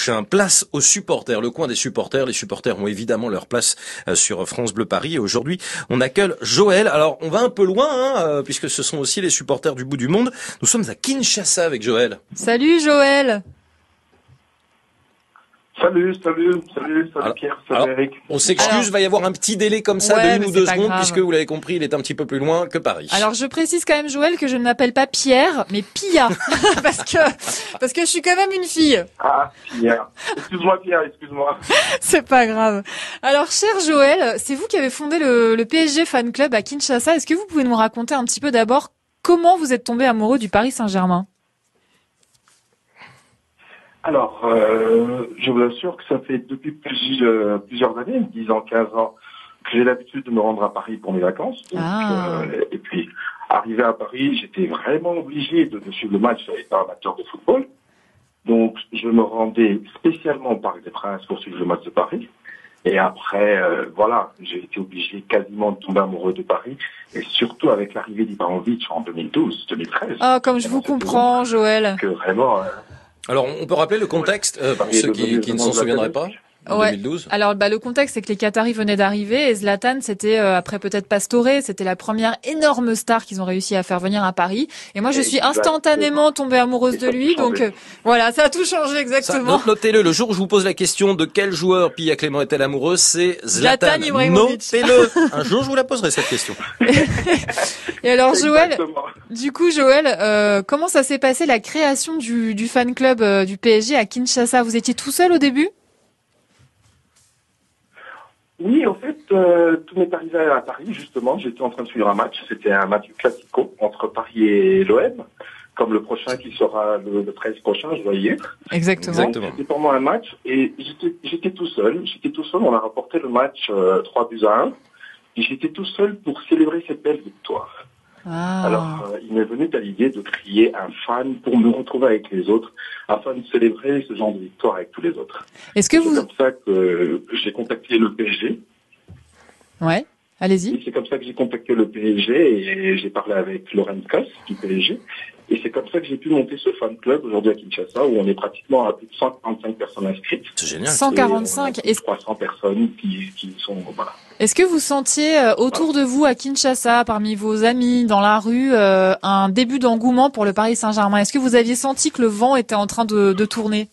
prochain. Place aux supporters, le coin des supporters. Les supporters ont évidemment leur place sur France Bleu Paris. Et aujourd'hui, on accueille Joël. Alors, on va un peu loin, puisque ce sont aussi les supporters du bout du monde. Nous sommes à Kinshasa avec Joël. Salut Joël. Salut Pierre, salut Eric. On s'excuse, va y avoir un petit délai comme ça de 1 ou 2 secondes, puisque vous l'avez compris, il est un petit peu plus loin que Paris. Alors je précise quand même Joël que je ne m'appelle pas Pierre, mais Pia, parce que je suis quand même une fille. Ah, Pierre. Excuse-moi Pierre, excuse-moi. C'est pas grave. Alors cher Joël, c'est vous qui avez fondé le PSG Fan Club à Kinshasa. Est-ce que vous pouvez nous raconter un petit peu d'abord comment vous êtes tombé amoureux du Paris Saint-Germain ? Alors, je vous assure que ça fait depuis plusieurs années, 10 ans, 15 ans, que j'ai l'habitude de me rendre à Paris pour mes vacances. Donc, et puis, arrivé à Paris, j'étais vraiment obligé de suivre le match étant amateur de football. Donc, je me rendais spécialement au Parc des Princes pour suivre le match de Paris. Et après, voilà, j'ai été obligé quasiment de tomber amoureux de Paris. Et surtout avec l'arrivée d'Ibrahimovic en 2012-2013. Ah, comme je vous comprends, Joël. Que vraiment... Alors, on peut rappeler le contexte pour ceux qui ne s'en souviendraient pas, en 2012. Alors, le contexte, c'est que les Qataris venaient d'arriver et Zlatan, c'était, après peut-être Pastore, c'était la première énorme star qu'ils ont réussi à faire venir à Paris. Et moi, je suis instantanément tombée amoureuse de lui. Donc, voilà, ça a tout changé exactement. Donc, notez-le, le jour où je vous pose la question de quel joueur Pia Clément est-elle amoureuse, c'est Zlatan Ibrahimovic. Notez-le. Un jour, je vous la poserai cette question. Et alors, Joël, du coup, Joël, comment ça s'est passé la création du fan club du PSG à Kinshasa? Vous étiez tout seul au début? Oui, en fait, tout m'est arrivé à Paris, justement. J'étais en train de suivre un match. C'était un match classico entre Paris et l'OM, comme le prochain qui sera le 13 prochain, je dois y être. Exactement. C'était pendant un match et j'étais tout seul. On a remporté le match 3-1. Et j'étais tout seul pour célébrer cette belle victoire. Alors, il m'est venu à l'idée de créer un fan pour me retrouver avec les autres, afin de célébrer ce genre de victoire avec tous les autres. C'est comme ça que j'ai contacté le PSG. Ouais, allez-y. C'est comme ça que j'ai contacté le PSG et j'ai parlé avec Laurent Koss du PSG. Et c'est comme ça que j'ai pu monter ce fan club aujourd'hui à Kinshasa, où on est pratiquement à plus de 145 personnes inscrites. C'est génial. 145 et 300 personnes qui sont, voilà. Est-ce que vous sentiez autour de vous à Kinshasa, parmi vos amis, dans la rue, un début d'engouement pour le Paris Saint-Germain? Est-ce que vous aviez senti que le vent était en train de tourner?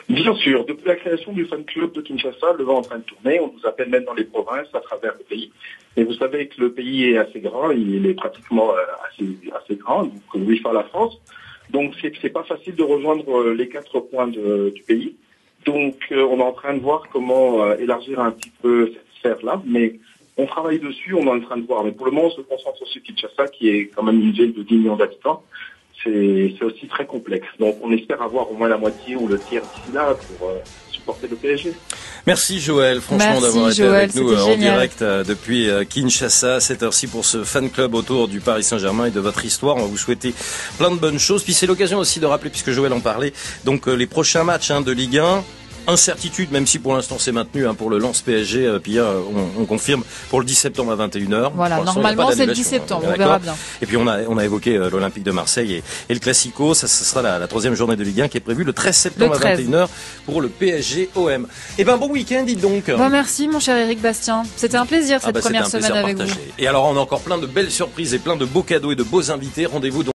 Bien sûr, depuis la création du fan club de Kinshasa, le vent est en train de tourner. On nous appelle même dans les provinces à travers le pays. Et vous savez que le pays est assez grand, il est pratiquement assez grand, donc oui, par la France. Donc c'est pas facile de rejoindre les 4 coins du pays. Donc on est en train de voir comment élargir un petit peu cette sphère-là, mais on travaille dessus, on est en train de voir. Mais pour le moment, on se concentre sur Kinshasa, qui est quand même une ville de 10 millions d'habitants. C'est aussi très complexe. Donc on espère avoir au moins la moitié ou le tiers d'ici là pour supporter le PSG. Merci Joël, franchement, d'avoir été avec nous en direct depuis Kinshasa, cette heure-ci pour ce fan club autour du Paris Saint-Germain et de votre histoire. On va vous souhaiter plein de bonnes choses. Puis c'est l'occasion aussi de rappeler, puisque Joël en parlait, donc les prochains matchs de Ligue 1. Incertitude, même si pour l'instant c'est maintenu pour le Lens PSG, Pia, on confirme pour le 10 septembre à 21h. Voilà, normalement c'est le 10 septembre, on verra bien. Et puis on a évoqué l'Olympique de Marseille et le Classico, ça sera la 3e journée de Ligue 1 qui est prévue le 13 septembre à 21h pour le PSG OM. Et bon week-end, dites donc. Bon, merci mon cher Eric Bastien, c'était un plaisir cette première semaine avec vous. Et alors on a encore plein de belles surprises et plein de beaux cadeaux et de beaux invités, rendez-vous donc